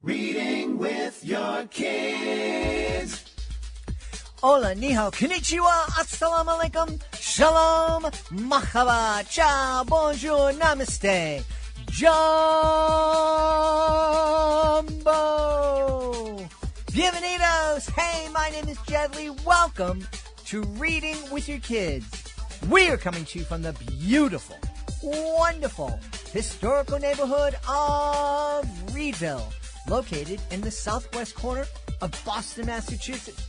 Reading with your kids. Hola, ni hao, konnichiwa, assalamu alaikum, shalom, mahaba, ciao, bonjour, namaste, jumbo, bienvenidos. Hey, my name is Jed Lee. Welcome to Reading with Your Kids. We are coming to you from the beautiful, wonderful, historical neighborhood of Reedville, located in the southwest corner of Boston, Massachusetts.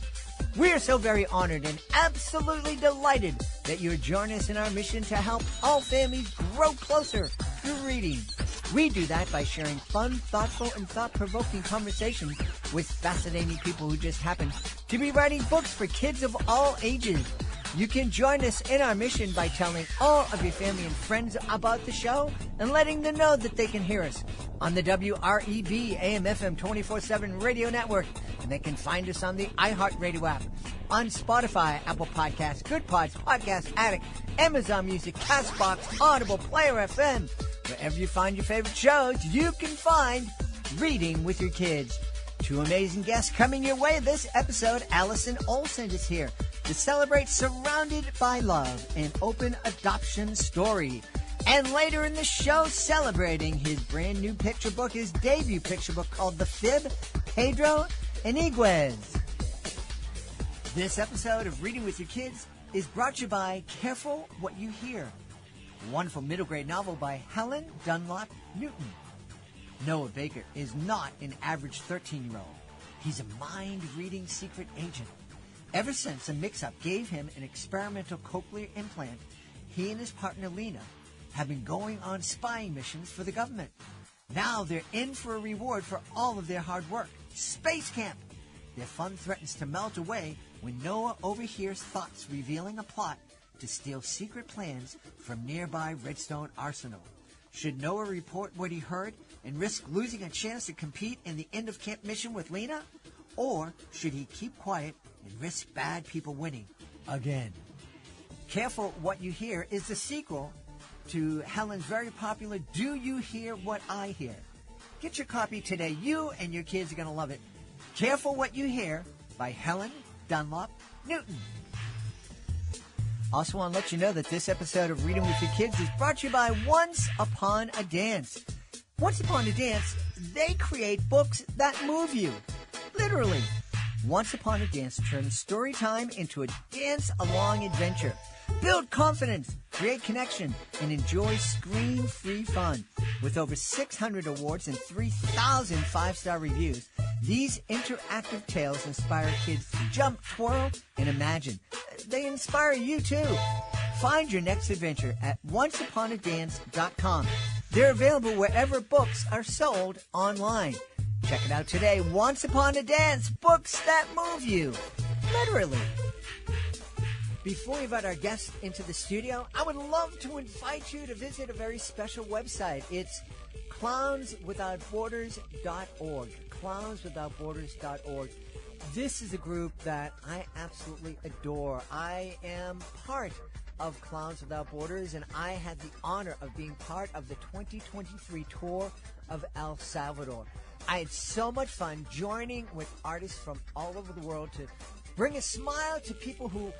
We are so very honored and absolutely delighted that you're joining us in our mission to help all families grow closer through reading. We do that by sharing fun, thoughtful, and thought-provoking conversations with fascinating people who just happen to be writing books for kids of all ages. You can join us in our mission by telling all of your family and friends about the show and letting them know that they can hear us on the WREB AM/FM 24/7 radio network. And they can find us on the iHeartRadio app, on Spotify, Apple Podcasts, Good Pods, Podcast Addict, Amazon Music, CastBox, Audible, Player FM. Wherever you find your favorite shows, you can find Reading with Your Kids. Two amazing guests coming your way this episode. Allison Olson is here to celebrate Surrounded by Love, an open adoption story. And later in the show, celebrating his brand new picture book, his debut picture book called The Fib, Pedro Iniguez. This episode of Reading with Your Kids is brought to you by Careful What You Hear, a wonderful middle grade novel by Helen Dunlop Newton. Noah Baker is not an average 13-year-old. He's a mind-reading secret agent. Ever since a mix-up gave him an experimental cochlear implant, he and his partner Lena have been going on spying missions for the government. Now they're in for a reward for all of their hard work. Space camp! Their fun threatens to melt away when Noah overhears thoughts revealing a plot to steal secret plans from nearby Redstone Arsenal. Should Noah report what he heard and risk losing a chance to compete in the end-of-camp mission with Lena? Or should he keep quiet and risk bad people winning again? Careful What You Hear is the sequel to Helen's very popular Do You Hear What I Hear? Get your copy today. You and your kids are going to love it. Careful What You Hear by Helen Dunlop Newton. Also want to let you know that this episode of Reading with Your Kids is brought to you by Once Upon a Dance. Once Upon a Dance, they create books that move you. Literally. Once Upon a Dance turns story time into a dance-along adventure. Build confidence, create connection, and enjoy screen-free fun. With over 600 awards and 3,000 five-star reviews, these interactive tales inspire kids to jump, twirl, and imagine. They inspire you, too. Find your next adventure at onceuponadance.com. They're available wherever books are sold online. Check it out today. Once Upon a Dance, books that move you. Literally. Before we invite our guests into the studio, I would love to invite you to visit a very special website. It's clownswithoutborders.org. Clownswithoutborders.org. This is a group that I absolutely adore. I am part of Clowns Without Borders, and I had the honor of being part of the 2023 tour of El Salvador. I had so much fun joining with artists from all over the world to bring a smile to people who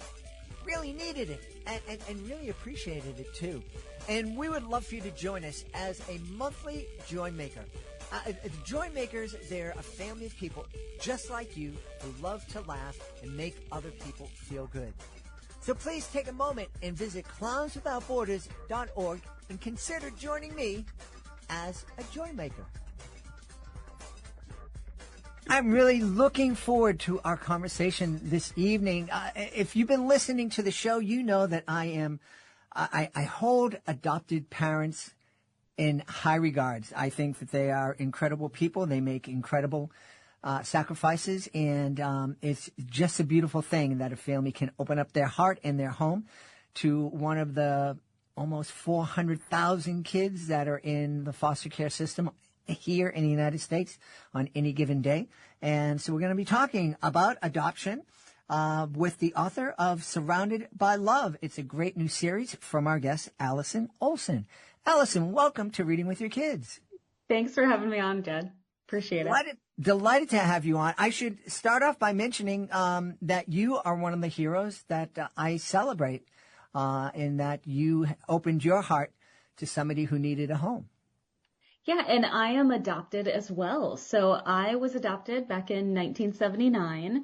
really needed it and really appreciated it too. And we would love for you to join us as a monthly Joy Maker. The Joy Makers, they're a family of people just like you who love to laugh and make other people feel good. So please take a moment and visit clownswithoutborders.org and consider joining me as a Joy Maker. I'm really looking forward to our conversation this evening. If you've been listening to the show, you know that I hold adopted parents in high regards. I think that they are incredible people. They make incredible sacrifices, and it's just a beautiful thing that a family can open up their heart and their home to one of the almost 400,000 kids that are in the foster care system here in the United States on any given day. And so we're going to be talking about adoption with the author of Surrounded by Love. It's a great new series from our guest, Allison Olson. Allison, welcome to Reading with Your Kids. Thanks for having me on, Jed. Appreciate it. Delighted to have you on. I should start off by mentioning that you are one of the heroes that I celebrate in that you opened your heart to somebody who needed a home. Yeah, and I am adopted as well. So I was adopted back in 1979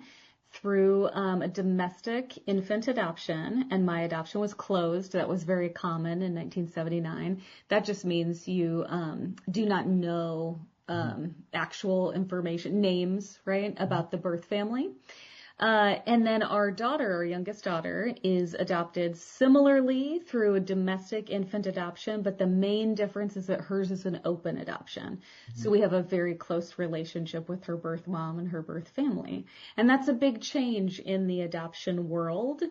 through a domestic infant adoption, and my adoption was closed. That was very common in 1979. That just means you do not know actual information, names, right, about the birth family. And then our daughter, our youngest daughter, is adopted similarly through a domestic infant adoption, but the main difference is that hers is an open adoption. So we have a very close relationship with her birth mom and her birth family. And that's a big change in the adoption world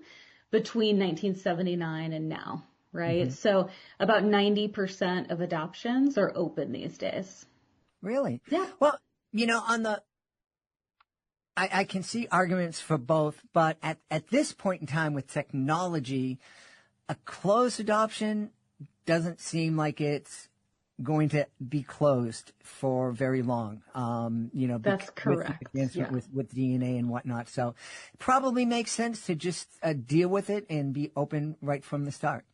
between 1979 and now, right? So about 90% of adoptions are open these days. Really? Yeah. Well, I can see arguments for both, but at this point in time with technology, a closed adoption doesn't seem like it's going to be closed for very long. That's correct. With DNA and whatnot. So it probably makes sense to just deal with it and be open right from the start.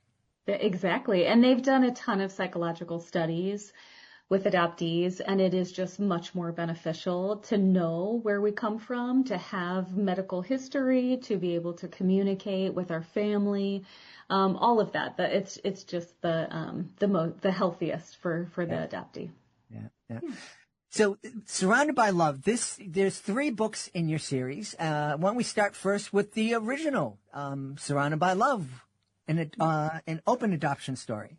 Exactly. And they've done a ton of psychological studies with adoptees, and it is just much more beneficial to know where we come from, to have medical history, to be able to communicate with our family, all of that. It's just the healthiest for the adoptee. Yeah. So, Surrounded by Love. There's 3 books in your series. Why don't we start first with the original, Surrounded by Love, an open adoption story.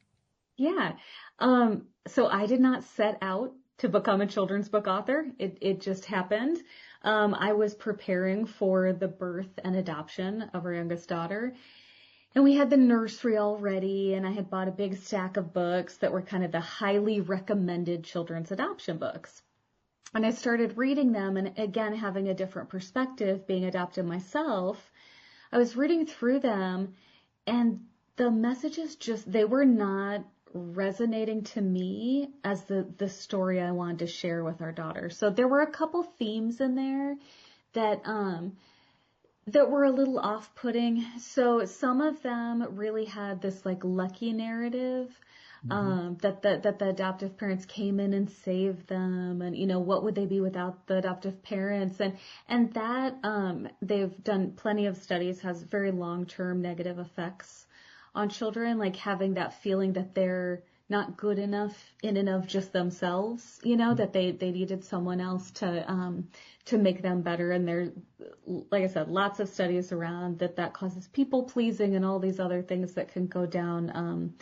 Yeah. So I did not set out to become a children's book author. It just happened. I was preparing for the birth and adoption of our youngest daughter, and we had the nursery all ready, and I had bought a big stack of books that were kind of the highly recommended children's adoption books. And I started reading them, and again, having a different perspective, being adopted myself, I was reading through them, and the messages they were not resonating to me as the story I wanted to share with our daughter. So there were a couple themes in there that were a little off-putting. So some of them really had this like lucky narrative, that the adoptive parents came in and saved them, and what would they be without the adoptive parents, and that they've done plenty of studies, has very long-term negative effects on children, like having that feeling that they're not good enough in and of just themselves, that they needed someone else to make them better. And there's, like I said, lots of studies around that causes people pleasing and all these other things that can go down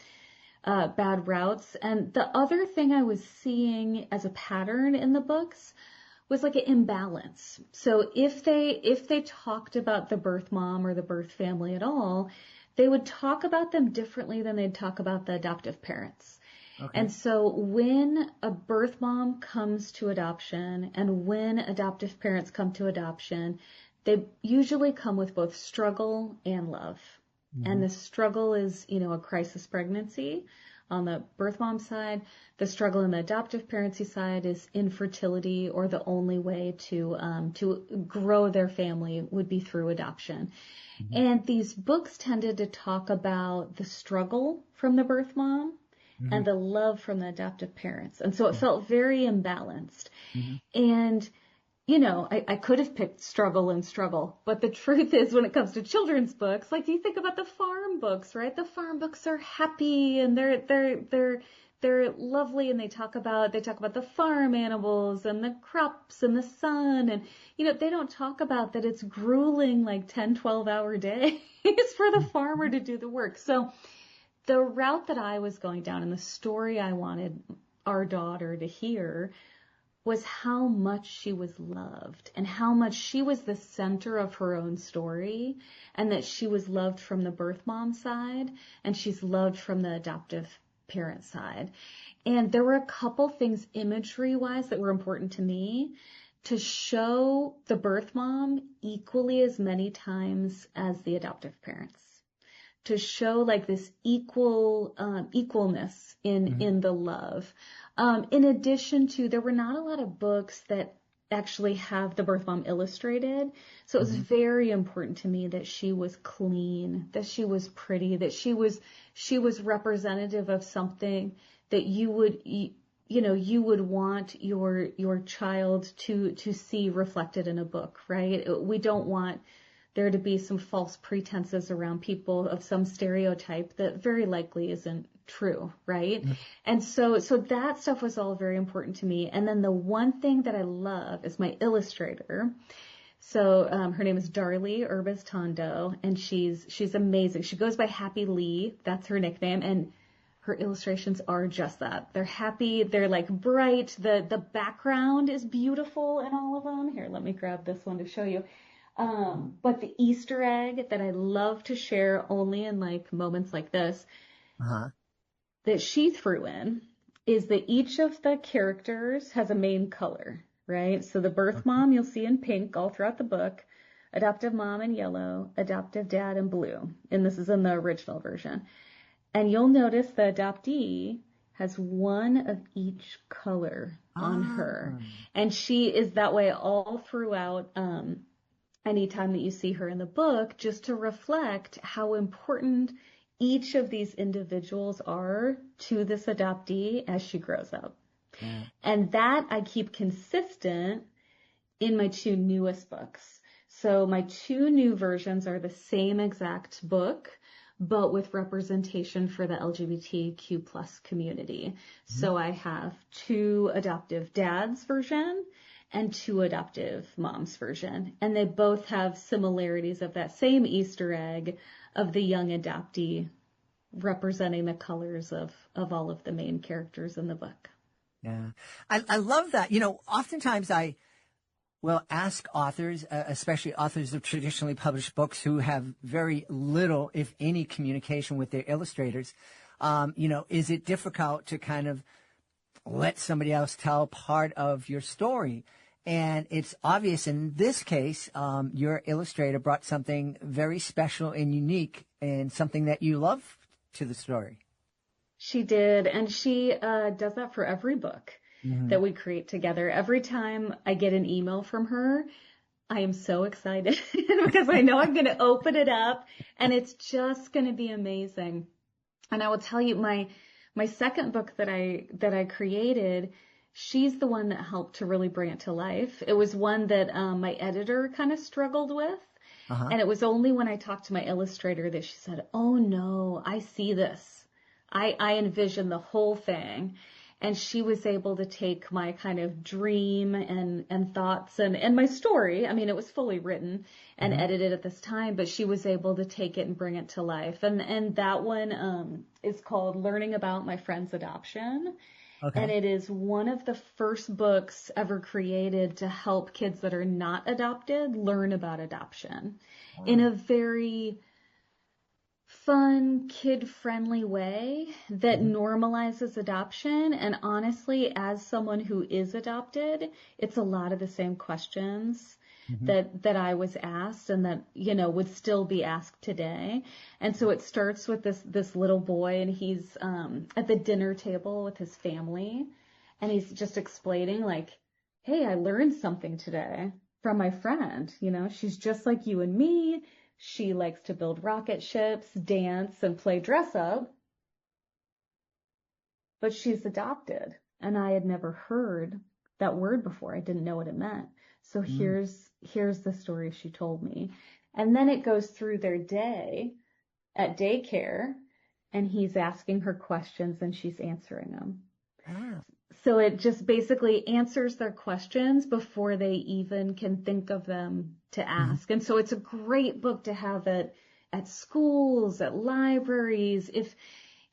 bad routes. And the other thing I was seeing as a pattern in the books was like an imbalance. So if they talked about the birth mom or the birth family at all, they would talk about them differently than they'd talk about the adoptive parents. Okay. And so when a birth mom comes to adoption and when adoptive parents come to adoption, they usually come with both struggle and love. And the struggle is, a crisis pregnancy on the birth mom side. The struggle on the adoptive parency side is infertility, or the only way to grow their family would be through adoption. And these books tended to talk about the struggle from the birth mom and the love from the adoptive parents. And so it felt very imbalanced. And, I could have picked struggle and struggle, but the truth is when it comes to children's books, like you think about the farm books, right? The farm books are happy and they're lovely, and they talk about the farm animals and the crops and the sun, and they don't talk about that it's grueling, like 10-12 hour days for the farmer to do the work. So the route that I was going down and the story I wanted our daughter to hear was how much she was loved and how much she was the center of her own story, and that she was loved from the birth mom side and she's loved from the adoptive parent side. And there were a couple things imagery wise that were important to me, to show the birth mom equally as many times as the adoptive parents, to show like this equalness in the love. In addition to, there were not a lot of books that actually have the birth mom illustrated. So it was very important to me that she was clean, that she was pretty, that she was representative of something that you would want your child to see reflected in a book, right? We don't want there to be some false pretenses around people of some stereotype that very likely isn't true, right? Mm-hmm. And so that stuff was all very important to me. And then the one thing that I love is my illustrator. So her name is Darlie Urbis Tondo, and she's amazing. She goes by Happy Lee. That's her nickname. And her illustrations are just that. They're happy. They're like bright. The background is beautiful in all of them. Here, let me grab this one to show you. But the Easter egg that I love to share only in like moments like this, that she threw in is that each of the characters has a main color, right? So the birth mom you'll see in pink all throughout the book, adoptive mom in yellow, adoptive dad in blue. And this is in the original version. And you'll notice the adoptee has one of each color on her. And she is that way all throughout, anytime that you see her in the book, just to reflect how important each of these individuals are to this adoptee as she grows up. Yeah. And that I keep consistent in my two newest books. So my two new versions are the same exact book, but with representation for the LGBTQ plus community. Mm-hmm. So I have two adoptive dads version and two adoptive moms version. And they both have similarities of that same Easter egg of the young adoptee representing the colors of all of the main characters in the book. Yeah. I love that. Oftentimes I will ask authors, especially authors of traditionally published books who have very little, if any, communication with their illustrators, is it difficult to kind of let somebody else tell part of your story? And it's obvious in this case, your illustrator brought something very special and unique and something that you love to the story. She did. And she does that for every book that we create together. Every time I get an email from her, I am so excited because I know I'm going to open it up and it's just going to be amazing. And I will tell you, my second book that I created, she's the one that helped to really bring it to life. It was one that my editor kind of struggled with. And it was only when I talked to my illustrator that she said, oh no, I see this. I envision the whole thing. And she was able to take my kind of dream and thoughts and my story. I mean, it was fully written and edited at this time, but she was able to take it and bring it to life. And that one is called Learning About My Friend's Adoption. Okay. And it is one of the first books ever created to help kids that are not adopted learn about adoption in a very fun, kid-friendly way that normalizes adoption. And honestly, as someone who is adopted, it's a lot of the same questions that I was asked and that, would still be asked today. And so it starts with this little boy, and he's at the dinner table with his family, and he's just explaining like, hey, I learned something today from my friend. She's just like you and me. She likes to build rocket ships, dance, and play dress up. But she's adopted. And I had never heard that word before. I didn't know what it meant. So here's the story she told me. And then it goes through their day at daycare, and he's asking her questions and she's answering them. So it just basically answers their questions before they even can think of them to ask. And so it's a great book to have at schools, at libraries. If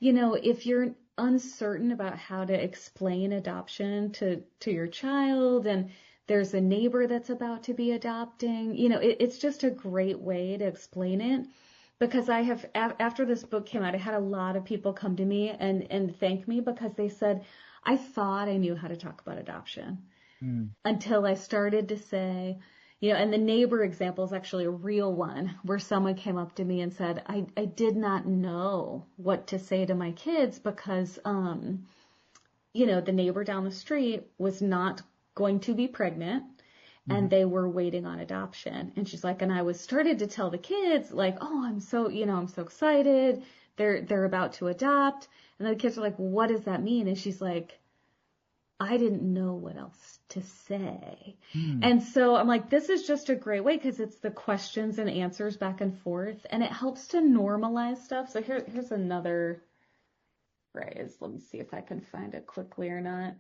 you're uncertain about how to explain adoption to your child, and there's a neighbor that's about to be adopting, it's just a great way to explain it. Because I have, after this book came out, I had a lot of people come to me and thank me because they said, I thought I knew how to talk about adoption until I started to say, and the neighbor example is actually a real one where someone came up to me and said, I did not know what to say to my kids because the neighbor down the street was not going to be pregnant and they were waiting on adoption. And she's like, and I was started to tell the kids like, oh, I'm so excited. They're about to adopt. And then the kids are like, what does that mean? And she's like, I didn't know what else to say. And so I'm like, this is just a great way because it's the questions and answers back and forth and it helps to normalize stuff. So here's another phrase. Let me see if I can find it quickly or not.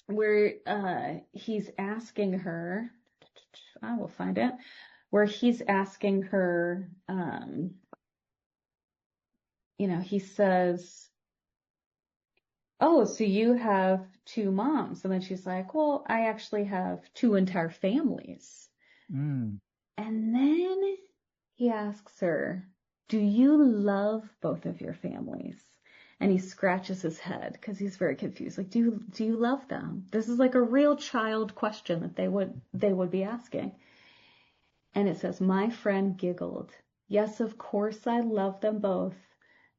Where he's asking her, I will find it, where he's asking her, he says, oh, so you have two moms. And then she's like, well, I actually have two entire families. And then he asks her, do you love both of your families? And he scratches his head because he's very confused. Like, do you love them? This is like a real child question that they would be asking. And it says, my friend giggled. Yes, of course I love them both,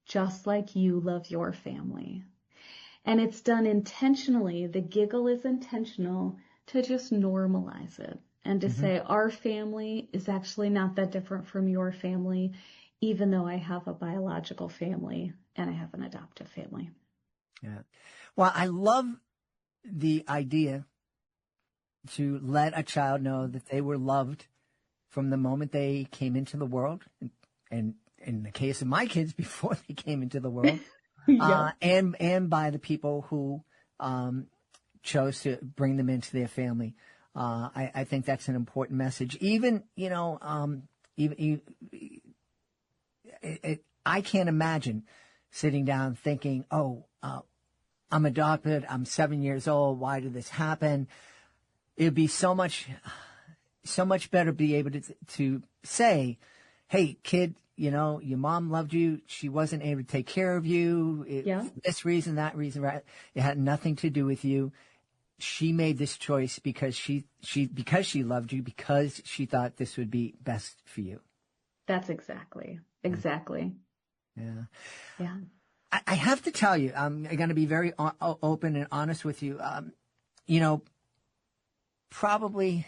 just like you love your family. And it's done intentionally. The giggle is intentional to just normalize it and to say our family is actually not that different from your family, even though I have a biological family and I have an adoptive family. Yeah. Well, I love the idea to let a child know that they were loved from the moment they came into the world. And in the case of my kids, before they came into the world, and by the people who chose to bring them into their family. I think that's an important message. Even, I can't imagine sitting down thinking, I'm adopted. I'm 7 years old. Why did this happen? It'd be so much better to be able to say, hey, kid, your mom loved you. She wasn't able to take care of you. For this reason, that reason, right? It had nothing to do with you. She made this choice because she loved you, because she thought this would be best for you. That's exactly. Yeah. I have to tell you, I'm going to be very open and honest with you. Probably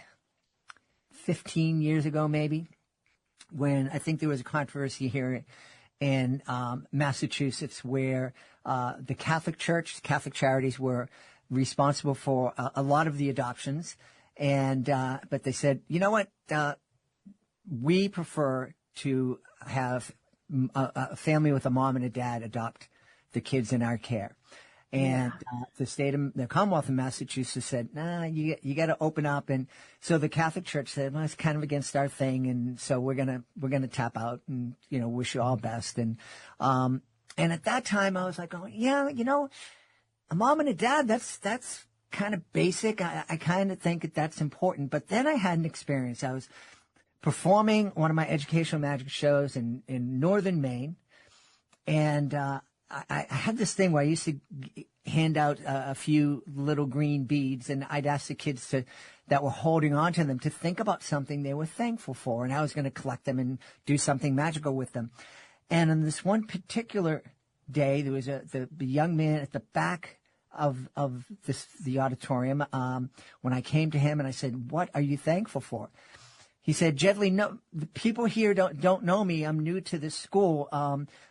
15 years ago, maybe, when I think there was a controversy here in Massachusetts where the Catholic Church, Catholic charities were responsible for a lot of the adoptions. But they said, you know what, we prefer to have a family with a mom and a dad adopt the kids in our care. And the Commonwealth of Massachusetts said, nah, you got to open up. And so the Catholic Church said, well, it's kind of against our thing, and so we're gonna tap out and wish you all best. And at that time I was like, oh yeah, a mom and a dad, that's kind of basic. I kind of think that's important. But then I had an experience. I was performing one of my educational magic shows in northern Maine, and I had this thing where I used to hand out a few little green beads, and I'd ask the kids that were holding on to them to think about something they were thankful for, and I was going to collect them and do something magical with them. And on this one particular day, there was the young man at the back of the auditorium. When I came to him and I said, "What are you thankful for?" He said, "Jedley, no, the people here don't know me. I'm new to this school,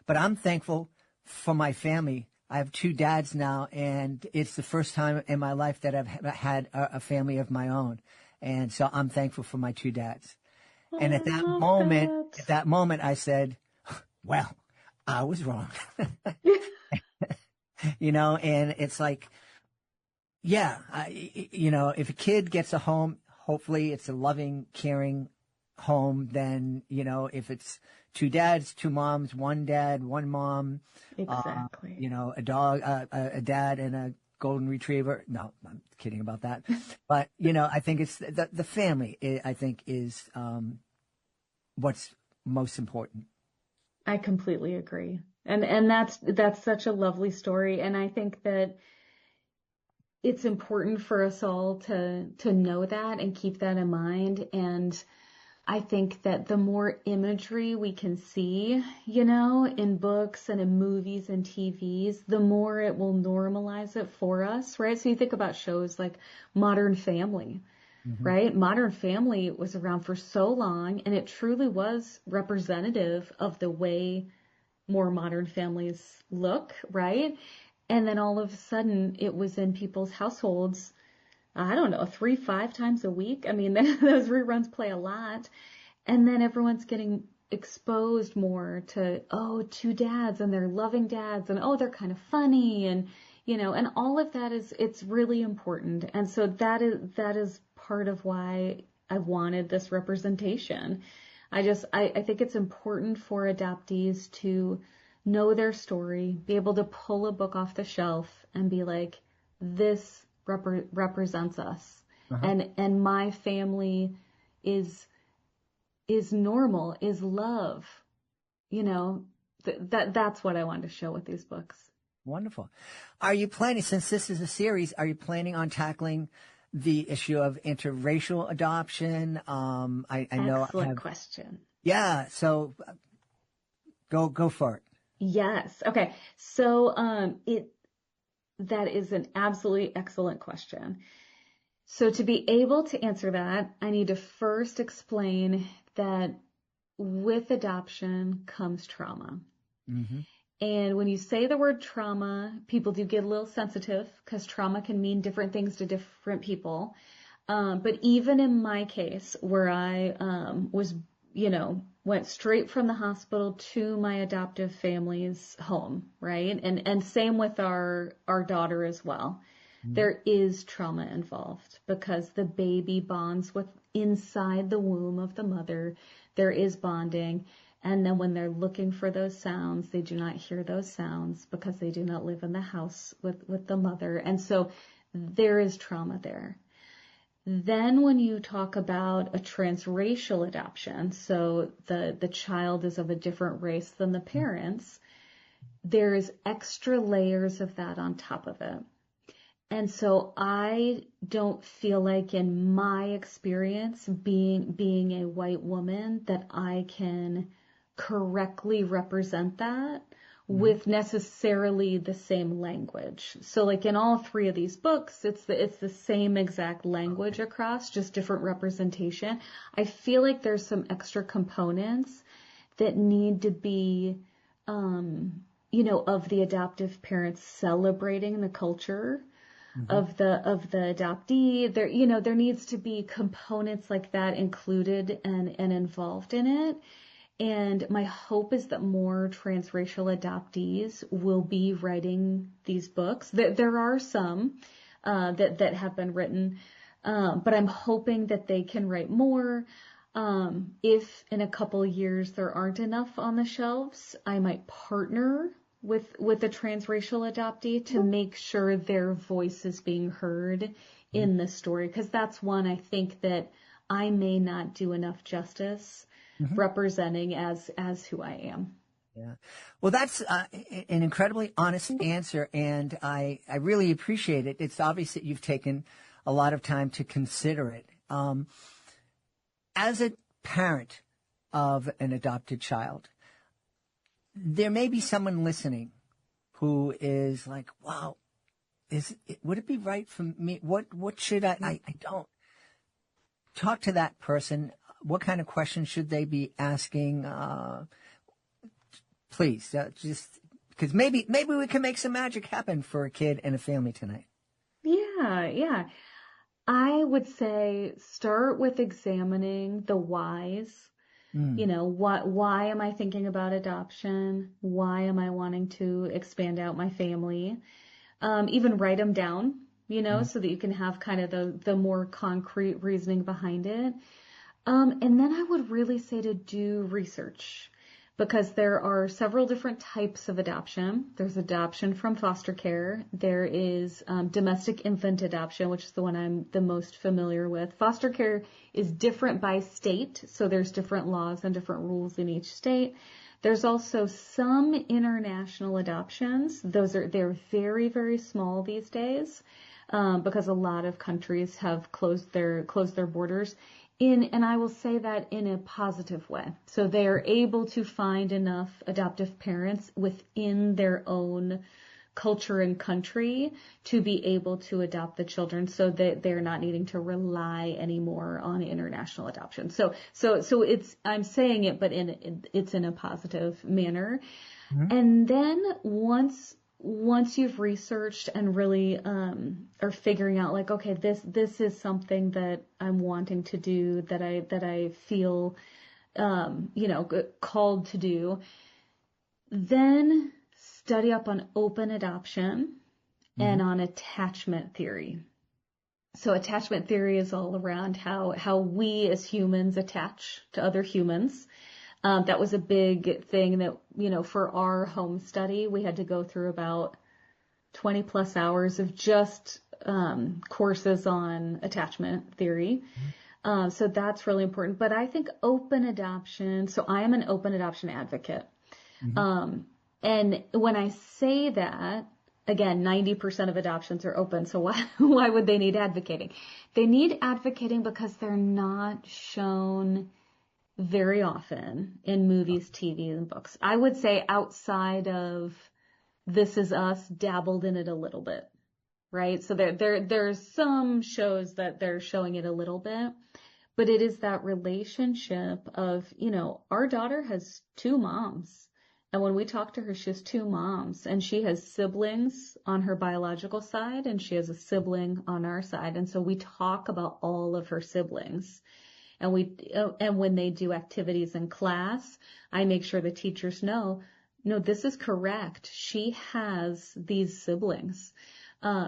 but I'm thankful for my family. I have two dads now, and it's the first time in my life that I've had a family of my own. And so I'm thankful for my two dads." And at that moment, I said, well, I was wrong. And it's like, if a kid gets a home, hopefully it's a loving, caring home. Then, if it's two dads, two moms, one dad, one mom, exactly. A dog, a dad and a golden retriever. No, I'm kidding about that. But, I think it's the family, I think, is what's most important. I completely agree. And that's such a lovely story. And I think that it's important for us all to know that and keep that in mind. And I think that the more imagery we can see, you know, in books and in movies and TVs, the more it will normalize it for us, right? So you think about shows like Modern Family, right? Modern Family was around for so long, and it truly was representative of the way more modern families look, right? And then all of a sudden it was in people's households, I don't know, 3-5 times a week. I mean, those reruns play a lot. And then everyone's getting exposed more to, oh, two dads and they're loving dads and, oh, they're kind of funny. And, you know, and all of that it's really important. And so that is part of why I wanted this representation. I think it's important for adoptees to know their story, be able to pull a book off the shelf and be like, this represents us. And my family is normal, is love. You know, that's what I wanted to show with these books. Wonderful. Are you planning, since this is a series, are you planning on tackling the issue of interracial adoption? I know. Excellent question. Yeah. So go for it. Yes. Okay. So, that is an absolutely excellent question. So to be able to answer that, I need to first explain that with adoption comes trauma. And when you say the word trauma, people do get a little sensitive because trauma can mean different things to different people. But even in my case, where I was, you know, went straight from the hospital to my adoptive family's home, right? And same with our daughter as well. There is trauma involved because the baby bonds with inside the womb of the mother. There is bonding. And then when they're looking for those sounds, they do not hear those sounds because they do not live in the house with the mother. And so there is trauma there. Then when you talk about a transracial adoption, so the child is of a different race than the parents, there's extra layers of that on top of it. And so I don't feel like in my experience being a white woman that I can correctly represent that with necessarily the same language. So like in all three of these books, it's the same exact language across, just different representation. I feel like there's some extra components that need to be, you know, of the adoptive parents celebrating the culture of the adoptee. There, you know, there needs to be components like that included and involved in it. And my hope is that more transracial adoptees will be writing these books. There are some that have been written, but I'm hoping that they can write more. If in a couple of years there aren't enough on the shelves, I might partner with a transracial adoptee to make sure their voice is being heard in the story, because that's one I think that I may not do enough justice representing as who I am. Yeah. Well, that's an incredibly honest answer, and I really appreciate it. It's obvious that you've taken a lot of time to consider it. As a parent of an adopted child, there may be someone listening who is like, wow, would it be right for me? What should I don't. Talk to that person. What kind of questions should they be asking? Please, just because maybe we can make some magic happen for a kid and a family tonight. Yeah. I would say start with examining the whys. You know, why am I thinking about adoption? Why am I wanting to expand out my family? Even write them down, you know, so that you can have kind of the more concrete reasoning behind it. And then I would really say to do research, because there are several different types of adoption. There's adoption from foster care. There is domestic infant adoption, which is the one I'm the most familiar with. Foster care is different by state, so there's different laws and different rules in each state. There's also some international adoptions. They're very, very small these days because a lot of countries have closed their borders. And I will say that in a positive way. So they are able to find enough adoptive parents within their own culture and country to be able to adopt the children, so that they're not needing to rely anymore on international adoption. So it's, I'm saying it, but it's in a positive manner. Mm-hmm. And then once you've researched and really are figuring out, like, okay, this is something that I'm wanting to do, that I feel called to do, then study up on open adoption and on attachment theory. So attachment theory is all around how we as humans attach to other humans. That was a big thing that, for our home study, we had to go through about 20 plus hours of just courses on attachment theory. So that's really important. But I think open adoption, so I am an open adoption advocate. And when I say that, again, 90% of adoptions are open. So why would they need advocating? They need advocating because they're not shown very often in movies, TV, and books. I would say outside of This Is Us, dabbled in it a little bit, right? So there's some shows that they're showing it a little bit, but it is that relationship of, our daughter has 2 moms. And when we talk to her, she has 2 moms, and she has siblings on her biological side, and she has a sibling on our side. And so we talk about all of her siblings. And when they do activities in class, I make sure the teachers know, no, this is correct. She has these siblings.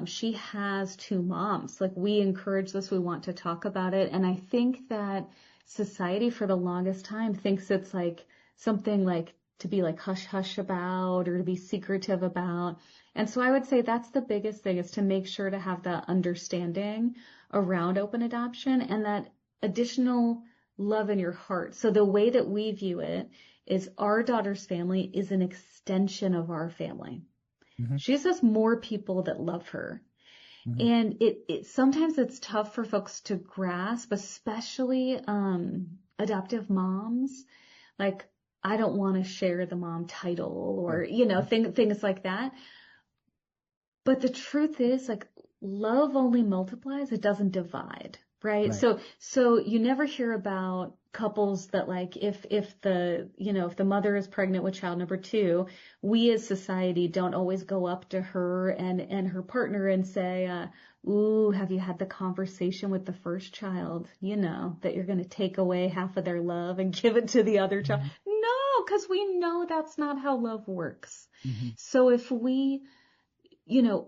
She has 2 moms. Like, we encourage this. We want to talk about it. And I think that society for the longest time thinks it's like something like to be like hush hush about, or to be secretive about. And so I would say that's the biggest thing, is to make sure to have that understanding around open adoption and that additional love in your heart. So the way that we view it is our daughter's family is an extension of our family. She just has more people that love her. And it sometimes it's tough for folks to grasp, especially adoptive moms. Like, I don't want to share the mom title, or, things like that. But the truth is, like, love only multiplies. It doesn't divide. Right. So you never hear about couples that, like, if the mother is pregnant with child number 2, we as society don't always go up to her and her partner and say, ooh, have you had the conversation with the first child, that you're going to take away half of their love and give it to the other child? No, because we know that's not how love works. So if we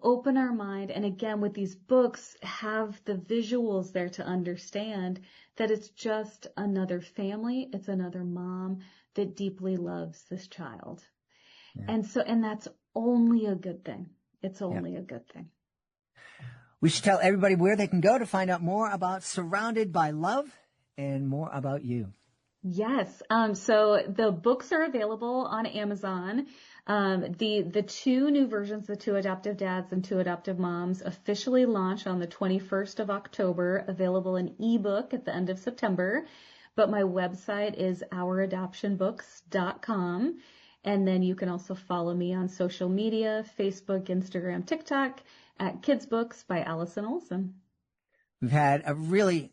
open our mind, and again, with these books, have the visuals there to understand that it's just another family, it's another mom that deeply loves this child. And that's only a good thing. It's only a good thing. We should tell everybody where they can go to find out more about Surrounded by Love and more about you. Yes. So the books are available on Amazon. The 2 new versions, the 2 adoptive dads and 2 adoptive moms, officially launch on the 21st of October, available in ebook at the end of September. But my website is ouradoptionbooks.com. And then you can also follow me on social media, Facebook, Instagram, TikTok, at Kids Books by Allison Olson. We've had a really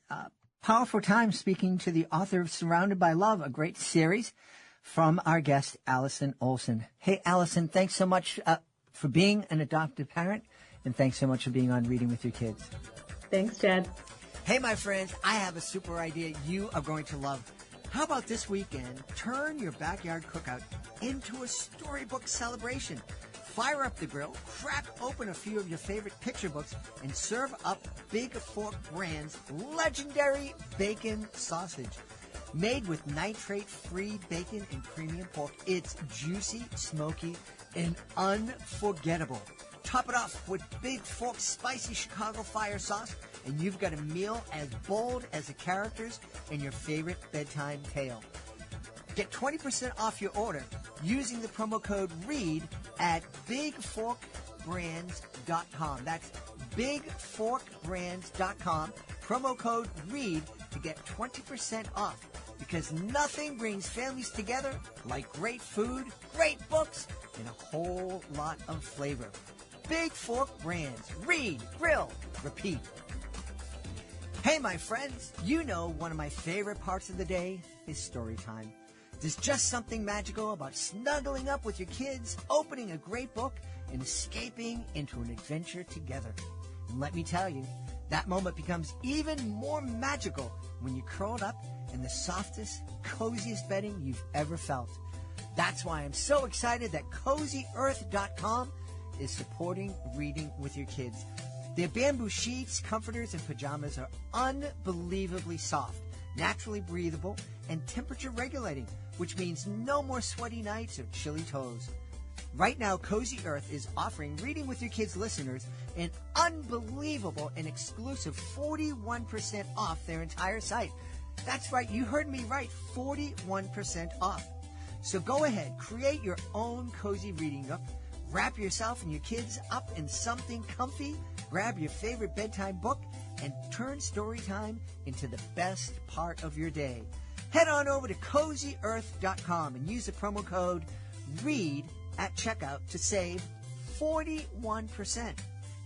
powerful time speaking to the author of Surrounded by Love, a great series, from our guest, Allison Olson. Hey, Allison, thanks so much for being an adoptive parent, and thanks so much for being on Reading with Your Kids. Thanks, Jed. Hey, my friends, I have a super idea you are going to love. How about this weekend, turn your backyard cookout into a storybook celebration? Fire up the grill, crack open a few of your favorite picture books, and serve up Big Fork Brand's legendary bacon sausage. Made with nitrate-free bacon and premium pork, it's juicy, smoky, and unforgettable. Top it off with Big Fork's spicy Chicago fire sauce, and you've got a meal as bold as the characters in your favorite bedtime tale. Get 20% off your order using the promo code READ at bigforkbrands.com. That's bigforkbrands.com. promo code READ to get 20% off, because nothing brings families together like great food, great books, and a whole lot of flavor. Big Fork Brands. Read, grill, repeat. Hey, my friends, you know one of my favorite parts of the day is story time. There's just something magical about snuggling up with your kids, opening a great book, and escaping into an adventure together. And let me tell you, that moment becomes even more magical when you're curled up in the softest, coziest bedding you've ever felt. That's why I'm so excited that CozyEarth.com is supporting reading with your kids. Their bamboo sheets, comforters, and pajamas are unbelievably soft, naturally breathable, and temperature regulating, which means no more sweaty nights or chilly toes. Right now, Cozy Earth is offering Reading with Your Kids listeners an unbelievable and exclusive 41% off their entire site. That's right, you heard me right, 41% off. So go ahead, create your own cozy reading nook, wrap yourself and your kids up in something comfy, grab your favorite bedtime book, and turn story time into the best part of your day. Head on over to CozyEarth.com and use the promo code READ at checkout to save 41%.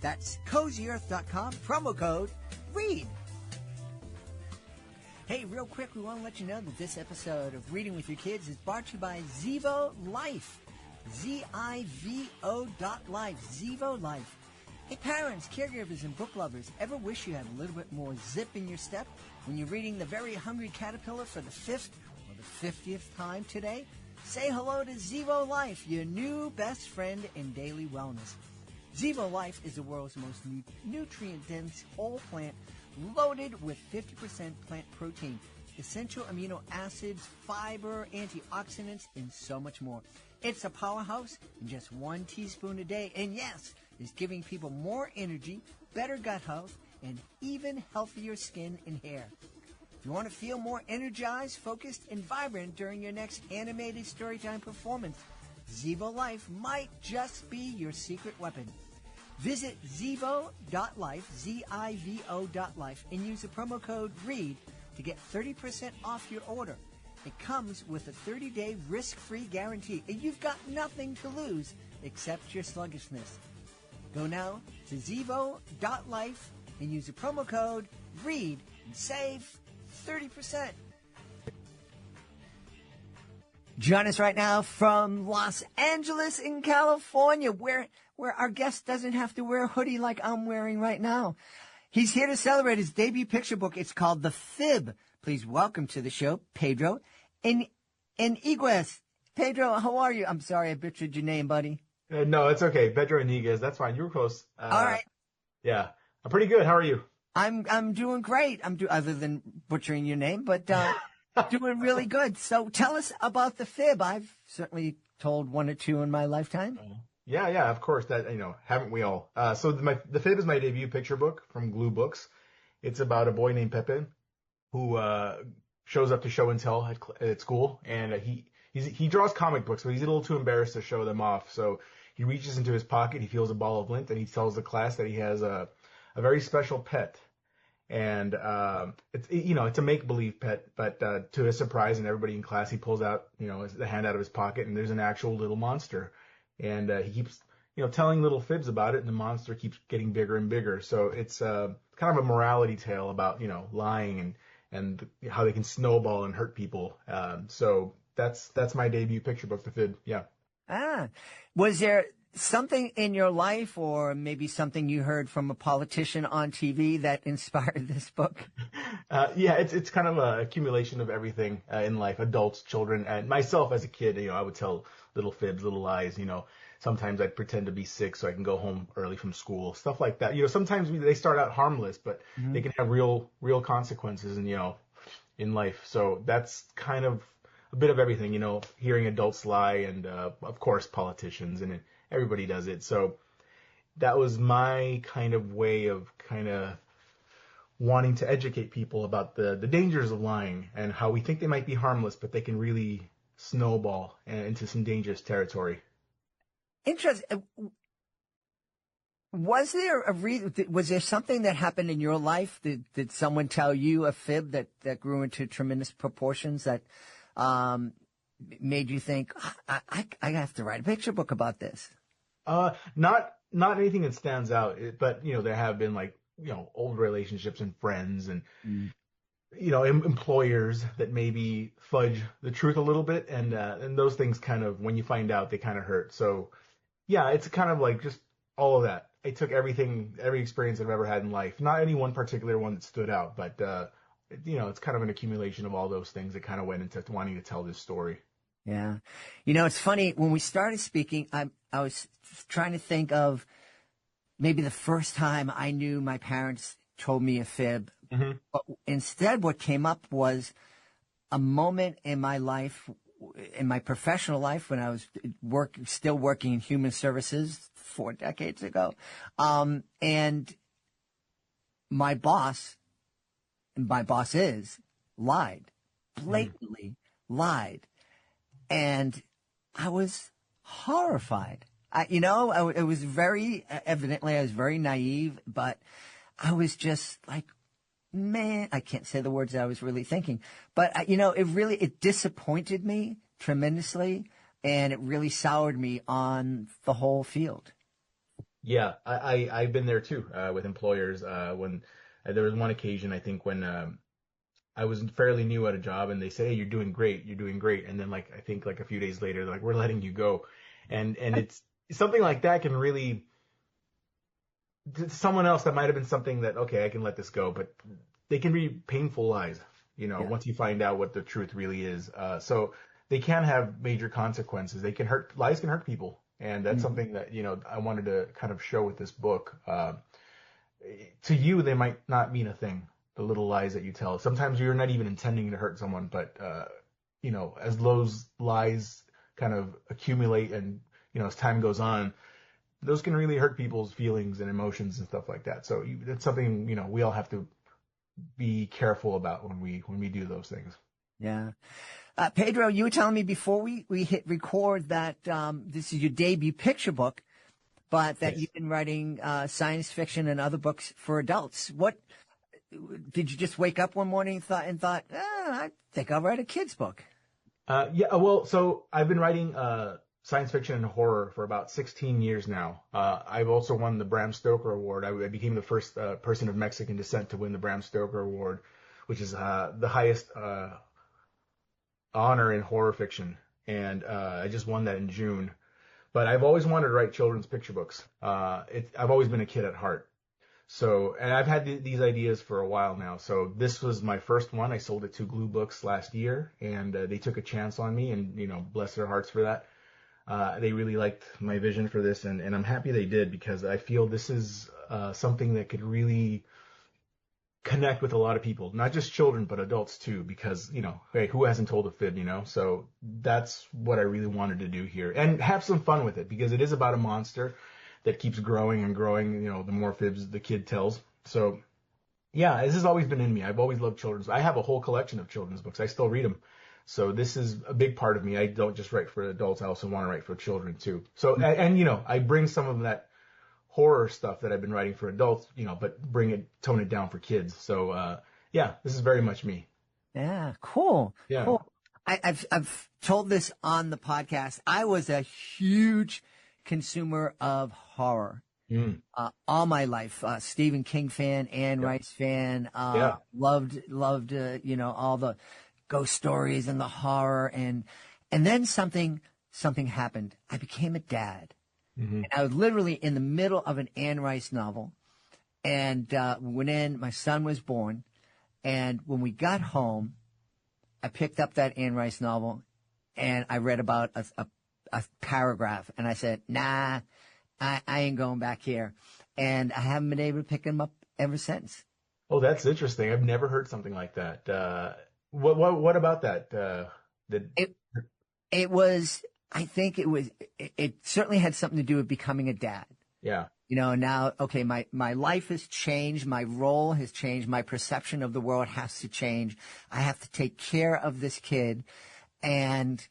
That's CozyEarth.com, promo code READ. Hey, real quick, we want to let you know that this episode of Reading with Your Kids is brought to you by Zivo Life. ZIVO.life. Zivo Life. Hey, parents, caregivers, and book lovers, ever wish you had a little bit more zip in your step when you're reading The Very Hungry Caterpillar for the 5th or the 50th time today? Say hello to Zivo Life, your new best friend in daily wellness. Zivo Life is the world's most nutrient-dense whole plant loaded with 50% plant protein, essential amino acids, fiber, antioxidants, and so much more. It's a powerhouse in just 1 teaspoon a day, and yes, is giving people more energy, better gut health, and even healthier skin and hair. If you want to feel more energized, focused, and vibrant during your next animated storytime performance, Zivo Life might just be your secret weapon. Visit Zivo.life, ZIVO.life, and use the promo code READ to get 30% off your order. It comes with a 30-day risk-free guarantee, and you've got nothing to lose except your sluggishness. Go now to Zivo.life and use the promo code READ and save 30%. Join us right now from Los Angeles in California, where our guest doesn't have to wear a hoodie like I'm wearing right now. He's here to celebrate his debut picture book. It's called The Fib. Please welcome to the show, Pedro Iniguez. Pedro, how are you? I'm sorry I butchered your name, buddy. No, it's okay. Pedro Iniguez. That's fine. You were close. All right. Yeah. I'm pretty good. How are you? I'm doing great. Other than butchering your name, but doing really good. So tell us about The Fib. I've certainly told one or two in my lifetime. Yeah, of course. That, haven't we all? So The Fib is my debut picture book from Glue Books. It's about a boy named Pepin who shows up to show and tell at school, and he draws comic books, but he's a little too embarrassed to show them off. So he reaches into his pocket, he feels a ball of lint, and he tells the class that he has a very special pet. And it's a make-believe pet, but to his surprise and everybody in class, he pulls out the hand out of his pocket, and there's an actual little monster. And he keeps telling little fibs about it, and the monster keeps getting bigger and bigger. So it's kind of a morality tale about lying and how they can snowball and hurt people. So that's my debut picture book, The Fib. Yeah. Was there something in your life, or maybe something you heard from a politician on TV, that inspired this book? It's kind of an accumulation of everything in life, adults, children, and myself as a kid. I would tell little fibs, little lies. Sometimes I'd pretend to be sick so I can go home early from school, stuff like that. Sometimes they start out harmless, but they can have real consequences in life. So that's kind of a bit of everything. Hearing adults lie, and of course politicians, and everybody does it. So that was my kind of way of kind of wanting to educate people about the dangers of lying and how we think they might be harmless, but they can really snowball into some dangerous territory. Interesting. Was there was there something that happened in your life? Did someone tell you a fib that grew into tremendous proportions that made you think, I have to write a picture book about this? Not anything that stands out, but there have been like old relationships and friends and employers that maybe fudge the truth a little bit, and those things kind of, when you find out, they kind of hurt. So yeah, it's kind of like just all of that. I took every experience I've ever had in life, not any one particular one that stood out, but it's kind of an accumulation of all those things that kind of went into wanting to tell this story. Yeah. It's funny, when we started speaking, I was trying to think of maybe the first time I knew my parents told me a fib. Mm-hmm. But instead, what came up was a moment in my life, in my professional life, when I was still working in human services 4 decades ago. And my boss lied, blatantly lied. And I was horrified. It was evidently I was very naive, but I was just like, man, I can't say the words that I was really thinking, but it disappointed me tremendously, and it really soured me on the whole field. Yeah, I've been there too, with employers, when there was one occasion, I think, when, I was fairly new at a job, and they say, hey, you're doing great. And then I think a few days later, they're like, we're letting you go. And it's something like that can really, to someone else, that might have been something that, okay, I can let this go, but they can be painful lies, once you find out what the truth really is. So they can have major consequences. Lies can hurt people. And that's something that, I wanted to kind of show with this book. To you, they might not mean a thing, the little lies that you tell. Sometimes you're not even intending to hurt someone, but, as those lies kind of accumulate and, as time goes on, those can really hurt people's feelings and emotions and stuff like that. So it's something, we all have to be careful about when we do those things. Yeah. Pedro, you were telling me before we hit record that this is your debut picture book, but that You've been writing science fiction and other books for adults. What did you just wake up one morning and thought, I think I'll write a kid's book? Yeah. Well, so I've been writing science fiction and horror for about 16 years now. I've also won the Bram Stoker Award. I became the first person of Mexican descent to win the Bram Stoker Award, which is the highest honor in horror fiction. And I just won that in June. But I've always wanted to write children's picture books. I've always been a kid at heart. So, and I've had these ideas for a while now. So this was my first one. I sold it to Glue Books last year, and they took a chance on me, and, bless their hearts for that. They really liked my vision for this, and I'm happy they did, because I feel this is something that could really connect with a lot of people, not just children, but adults too, because, hey, who hasn't told a fib, So that's what I really wanted to do here, and have some fun with it, because it is about a monster that keeps growing and growing, the more fibs the kid tells. So yeah, this has always been in me. I've always loved children's. I have a whole collection of children's books. I still read them. So this is a big part of me. I don't just write for adults. I also want to write for children too. So, and I bring some of that horror stuff that I've been writing for adults, but tone it down for kids. So, yeah, this is very much me. Yeah. Cool. Yeah. Cool. I've told this on the podcast. I was a huge consumer of horror all my life. Stephen King fan, Anne Rice fan. Loved all the ghost stories and the horror, and then something happened. I became a dad. Mm-hmm. And I was literally in the middle of an Anne Rice novel, and my son was born, and when we got home, I picked up that Anne Rice novel, and I read about a paragraph, and I said, nah, I ain't going back here. And I haven't been able to pick him up ever since. Oh, that's interesting. I've never heard something like that. What about that? It certainly had something to do with becoming a dad. Yeah. Now, okay, my life has changed. My role has changed. My perception of the world has to change. I have to take care of this kid, and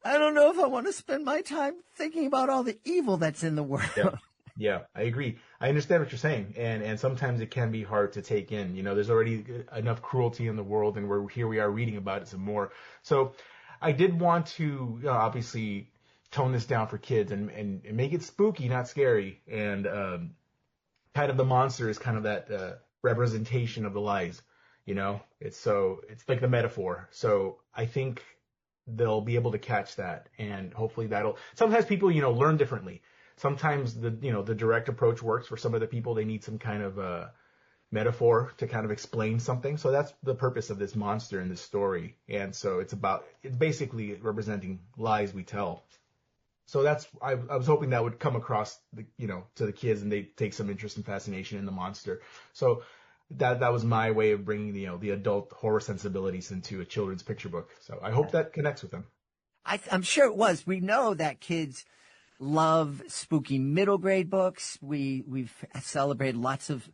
I don't know if I want to spend my time thinking about all the evil that's in the world. Yeah, I agree. I understand what you're saying, and sometimes it can be hard to take in. There's already enough cruelty in the world, and we are reading about it some more. So, I did want to obviously tone this down for kids and make it spooky, not scary. And kind of the monster is kind of that representation of the lies. It's like the metaphor. So I think they'll be able to catch that, and hopefully that'll. Sometimes people learn differently. Sometimes the direct approach works for some of the people. They need some kind of metaphor to kind of explain something. So that's the purpose of this monster in this story. And so it's basically representing lies we tell. So I was hoping that would come across to the kids, and they take some interest and fascination in the monster. So that was my way of bringing the adult horror sensibilities into a children's picture book. So I hope that connects with them. I'm sure it was. We know that kids love spooky middle grade books. We've celebrated lots of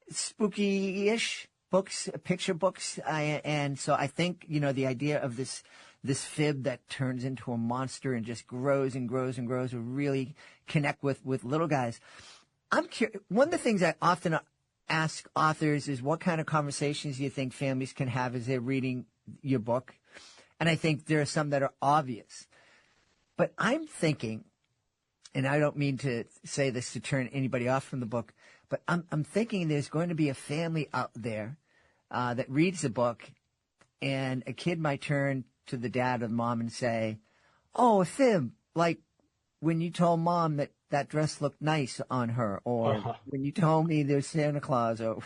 spooky-ish books, picture books, and so I think the idea of this fib that turns into a monster and just grows and grows and grows will really connect with little guys. I'm curious. One of the things I often ask authors is, what kind of conversations do you think families can have as they're reading your book? And I think there are some that are obvious, but I'm thinking, and I don't mean to say this to turn anybody off from the book, but I'm thinking there's going to be a family out there that reads the book, and a kid might turn to the dad or the mom and say, "Oh, a fib, like when you told mom that dress looked nice on her, or when you told me there's Santa Claus," or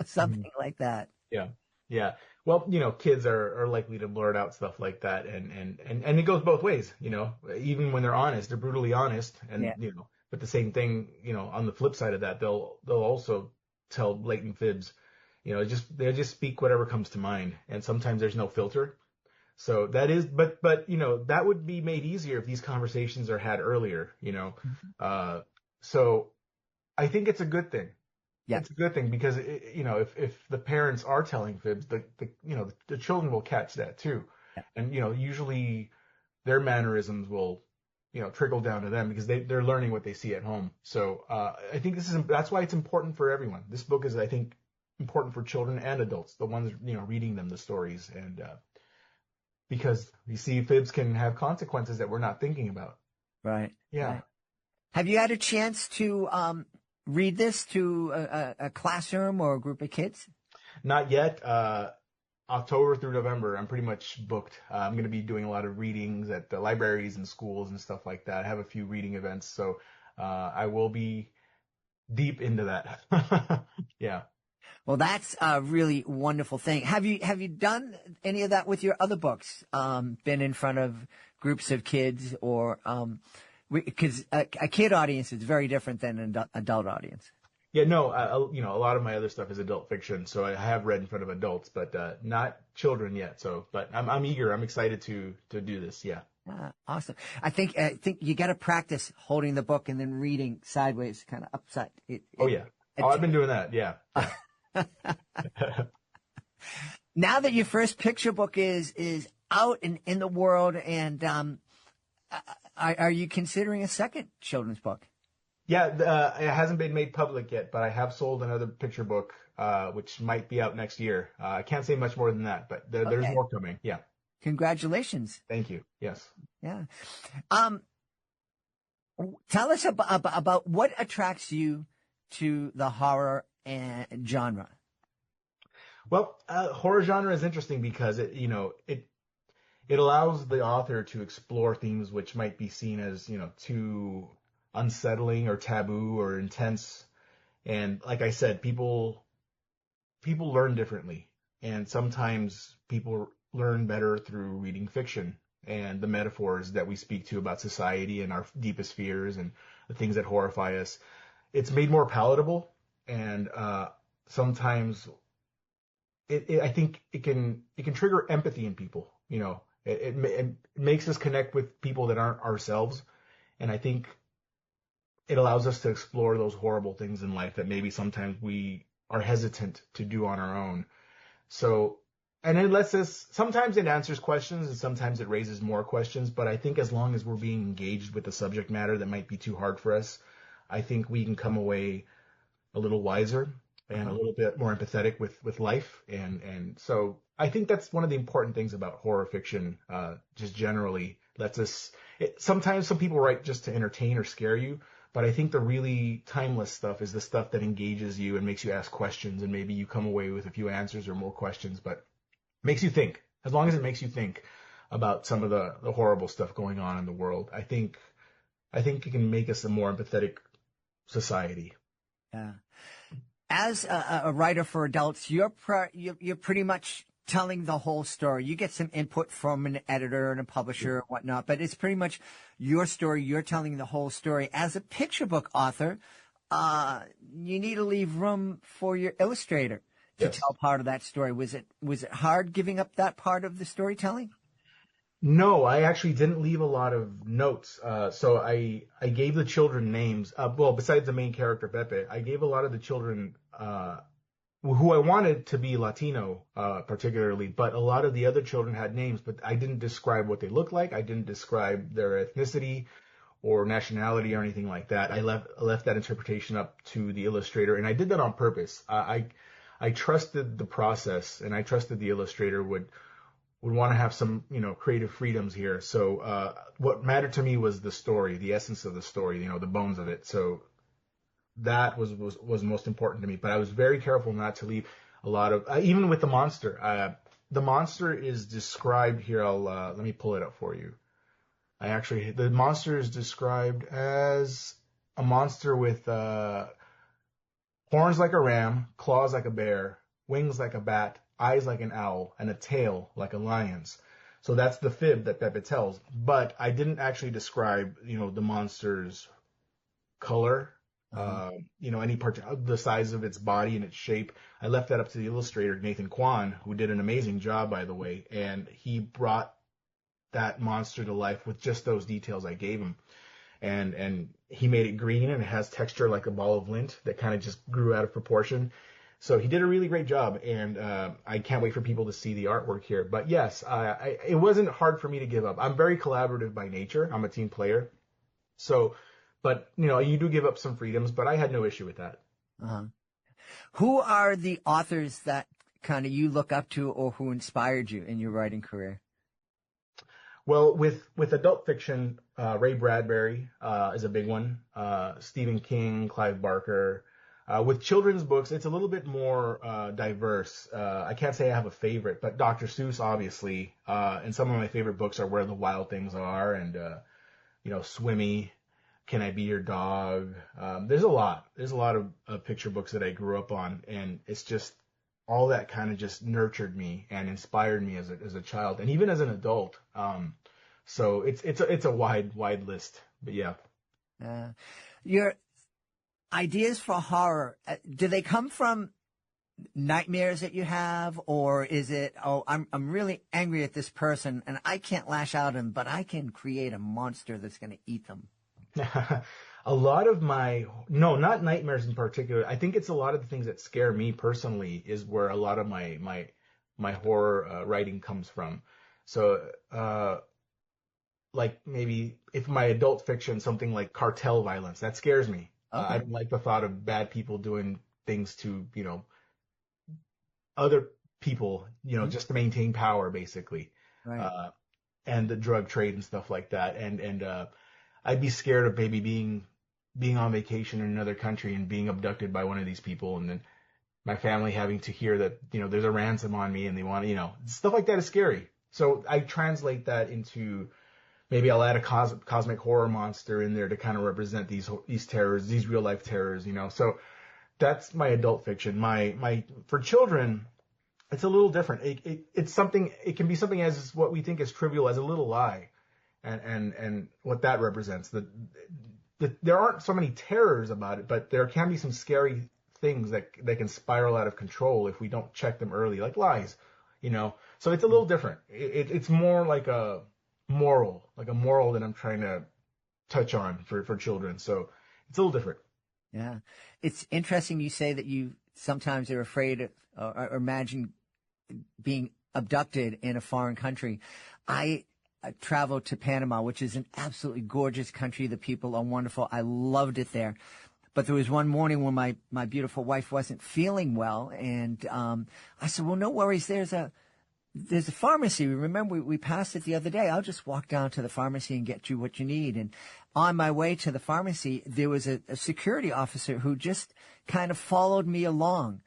something like that. Yeah. Yeah. Well, kids are likely to blurt out stuff like that, and it goes both ways, even when they're honest, they're brutally honest, and but the same thing, on the flip side of that, they'll also tell blatant fibs, they'll just speak whatever comes to mind, and sometimes there's no filter. So that is, but that would be made easier if these conversations are had earlier, so I think it's a good thing. Yeah. It's a good thing because if the parents are telling fibs, the children will catch that too. Yeah. And usually their mannerisms will trickle down to them because they're learning what they see at home. So I think that's why it's important for everyone. This book is, I think, important for children and adults, the ones reading them the stories, and because you see, fibs can have consequences that we're not thinking about. Right. Yeah. Right. Have you had a chance to read this to a classroom or a group of kids? Not yet. October through November, I'm pretty much booked. I'm going to be doing a lot of readings at the libraries and schools and stuff like that. I have a few reading events, so I will be deep into that. Yeah. Well, that's a really wonderful thing. Have you done any of that with your other books? Been in front of groups of kids, or because a kid audience is very different than an adult audience. Yeah, no, a lot of my other stuff is adult fiction, so I have read in front of adults, but not children yet. So, but I'm eager. I'm excited to do this. Yeah. Awesome. I think you got to practice holding the book and then reading sideways, kind of upside. I've been doing that. Yeah. Now that your first picture book is out in the world, and are you considering a second children's book? Yeah, it hasn't been made public yet, but I have sold another picture book, which might be out next year. I can't say much more than that, but there's more coming. Yeah. Congratulations. Thank you. Yes. Yeah. Tell us about what attracts you to the horror and genre. Well, horror genre is interesting because it allows the author to explore themes which might be seen as, too unsettling or taboo or intense. And like I said, people learn differently. And sometimes people learn better through reading fiction and the metaphors that we speak to about society and our deepest fears and the things that horrify us. It's made more palatable, and sometimes I think it can trigger empathy in people. It makes us connect with people that aren't ourselves, and I think it allows us to explore those horrible things in life that maybe sometimes we are hesitant to do on our own. So, and it lets us, sometimes it answers questions and sometimes it raises more questions, but I think as long as we're being engaged with the subject matter that might be too hard for us, I think we can come away a little wiser and a little bit more empathetic with life. And so I think that's one of the important things about horror fiction, just generally lets us, sometimes some people write just to entertain or scare you, but I think the really timeless stuff is the stuff that engages you and makes you ask questions, and maybe you come away with a few answers or more questions, but makes you think. As long as it makes you think about some of the horrible stuff going on in the world, I think it can make us a more empathetic society. Yeah. As a writer for adults, you're pretty much telling the whole story. You get some input from an editor and a publisher and whatnot, but it's pretty much your story. You're telling the whole story. As a picture book author, you need to leave room for your illustrator to tell part of that story. Was it hard giving up that part of the storytelling? No, I actually didn't leave a lot of notes. So I gave the children names. Well, besides the main character, Pepe, I gave a lot of the children, who I wanted to be Latino, particularly, but a lot of the other children had names, but I didn't describe what they looked like. I didn't describe their ethnicity or nationality or anything like that. I left that interpretation up to the illustrator, and I did that on purpose. I trusted the process, and I trusted the illustrator would want to have some, creative freedoms here. So, what mattered to me was the story, the essence of the story, the bones of it. So that was most important to me, but I was very careful not to leave a lot of, even with the monster. The monster is described here. Let me pull it up for you. The monster is described as a monster with, horns like a ram, claws like a bear, wings like a bat, eyes like an owl, and a tail like a lion's. So that's the fib that Pepe tells. But I didn't actually describe, the monster's color, any part, the size of its body and its shape. I left that up to the illustrator, Nathan Kwan, who did an amazing job, by the way. And he brought that monster to life with just those details I gave him. And he made it green, and it has texture like a ball of lint that kind of just grew out of proportion. So he did a really great job, and I can't wait for people to see the artwork here. But yes, it wasn't hard for me to give up. I'm very collaborative by nature. I'm a team player. So, but, you do give up some freedoms, but I had no issue with that. Uh-huh. Who are the authors that kind of you look up to, or who inspired you in your writing career? Well, with adult fiction, Ray Bradbury is a big one. Stephen King, Clive Barker. With children's books, it's a little bit more diverse. I can't say I have a favorite, but Dr. Seuss, obviously. And some of my favorite books are Where the Wild Things Are and, Swimmy, Can I Be Your Dog? There's a lot. There's a lot of picture books that I grew up on, and it's just all that kind of just nurtured me and inspired me as a child, and even as an adult. So it's a wide list, but yeah. Your ideas for horror, do they come from nightmares that you have, or is it, I'm really angry at this person and I can't lash out at them, but I can create a monster that's going to eat them? A lot of no, not nightmares in particular. I think it's a lot of the things that scare me personally is where a lot of my horror writing comes from. So, like maybe if my adult fiction, something like cartel violence, that scares me. Okay. I don't like the thought of bad people doing things to, other people, just to maintain power, basically. Right. And the drug trade and stuff like that. And I'd be scared of maybe being on vacation in another country and being abducted by one of these people, and then my family having to hear that, there's a ransom on me and they want to, stuff like that is scary. So I translate that into, maybe I'll add a cosmic horror monster in there to kind of represent these terrors, these real life terrors, So that's my adult fiction. For children, it's a little different. It's something, it can be something as what we think is trivial as a little lie. And what that represents. There aren't so many terrors about it, but there can be some scary things that can spiral out of control if we don't check them early, like lies, So it's a little different. It's more like a moral that I'm trying to touch on for children. So it's a little different. Yeah. It's interesting you say that you sometimes are afraid of, or imagine being abducted in a foreign country. traveled to Panama, which is an absolutely gorgeous country. The people are wonderful. I loved it there. But there was one morning when my beautiful wife wasn't feeling well, and I said, well, no worries. There's a pharmacy. Remember, we passed it the other day. I'll just walk down to the pharmacy and get you what you need. And on my way to the pharmacy, there was a security officer who just kind of followed me along.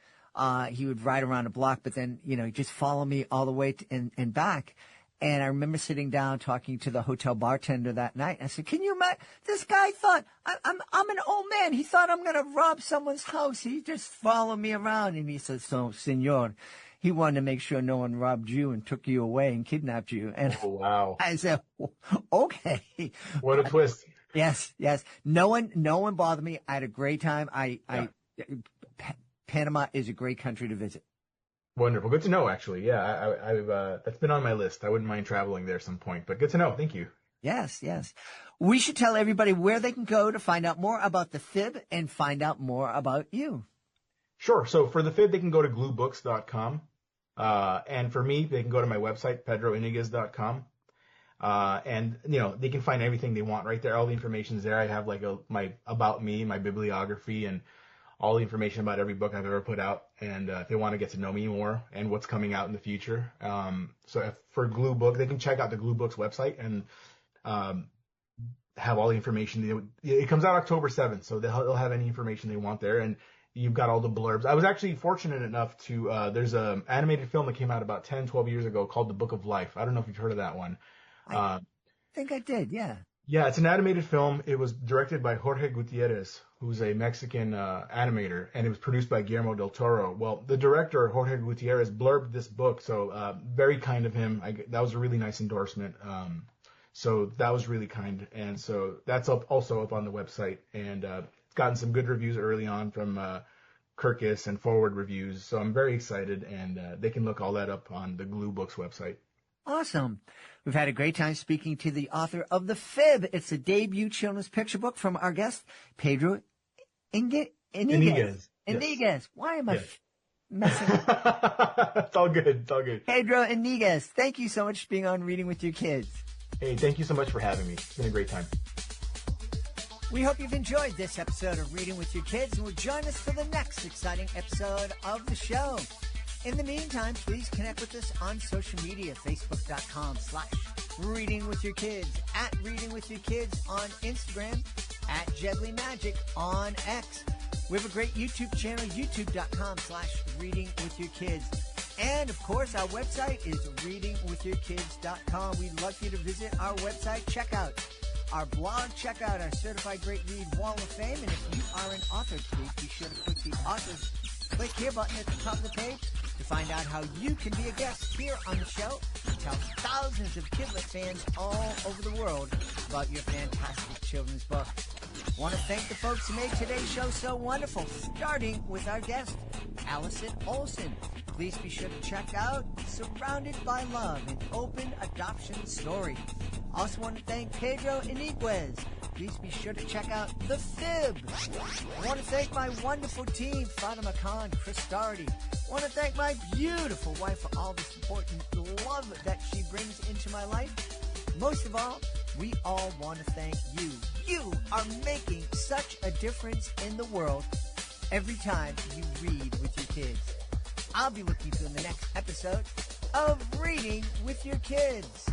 He would ride around a block, but then, he'd just follow me all the way and back. And I remember sitting down talking to the hotel bartender that night. I said, can you imagine? This guy thought, I'm an old man. He thought I'm going to rob someone's house. He just followed me around. And he said, so, senor, he wanted to make sure no one robbed you and took you away and kidnapped you. And oh, wow. I said, okay. What a twist. Yes. No one bothered me. I had a great time. Panama is a great country to visit. Wonderful. Good to know, actually. Yeah, I've that's been on my list. I wouldn't mind traveling there at some point, but good to know. Thank you. Yes. We should tell everybody where they can go to find out more about the Fib and find out more about you. Sure. So for the Fib, they can go to gluebooks.com. And for me, they can go to my website, pedroiniguez.com. And they can find everything they want right there. All the information's there. I have my about me, my bibliography, and all the information about every book I've ever put out. And if they want to get to know me more and what's coming out in the future. So for Glue Book, they can check out the Glue Books website and have all the information. It comes out October 7th, so they'll have any information they want there. And you've got all the blurbs. I was actually fortunate enough to, there's an animated film that came out about 10, 12 years ago called The Book of Life. I don't know if you've heard of that one. I think I did, yeah. Yeah, it's an animated film. It was directed by Jorge Gutierrez, who's a Mexican animator, and it was produced by Guillermo del Toro. Well, the director, Jorge Gutierrez, blurbed this book, so very kind of him. That was a really nice endorsement. So that was really kind. And so that's also up on the website, and it's gotten some good reviews early on from Kirkus and Forward Reviews. So I'm very excited, and they can look all that up on the Glue Books website. Awesome. We've had a great time speaking to the author of The Fib. It's a debut children's picture book from our guest, Pedro Iniguez. Inigas. Why am I messing up? It's all good. Pedro Iniguez, thank you so much for being on Reading with Your Kids. Hey, thank you so much for having me. It's been a great time. We hope you've enjoyed this episode of Reading with Your Kids, and will join us for the next exciting episode of the show. In the meantime, please connect with us on social media, facebook.com/readingwithyourkids, at Reading with Your Kids on Instagram, at Jedley Magic on X. We have a great YouTube channel, youtube.com/readingwithyourkids. And of course, our website is readingwithyourkids.com. We'd love for you to visit our website, check out our blog, check out our Certified Great Read Wall of Fame. And if you are an author, please be sure to click the author's click here button at the top of the page to find out how you can be a guest here on the show and tell thousands of Kidlit fans all over the world about your fantastic children's book. I want to thank the folks who made today's show so wonderful, starting with our guest, Allison Olson. Please be sure to check out Surrounded by Love, an open adoption story. Also want to thank Pedro Iniguez. Please be sure to check out The Fib. I want to thank my wonderful team, Fatima Khan, Chris Doherty. I want to thank my beautiful wife for all the support and love that she brings into my life. Most of all, we all want to thank you. You are making such a difference in the world every time you read with your kids. I'll be looking for you in the next episode of Reading with Your Kids.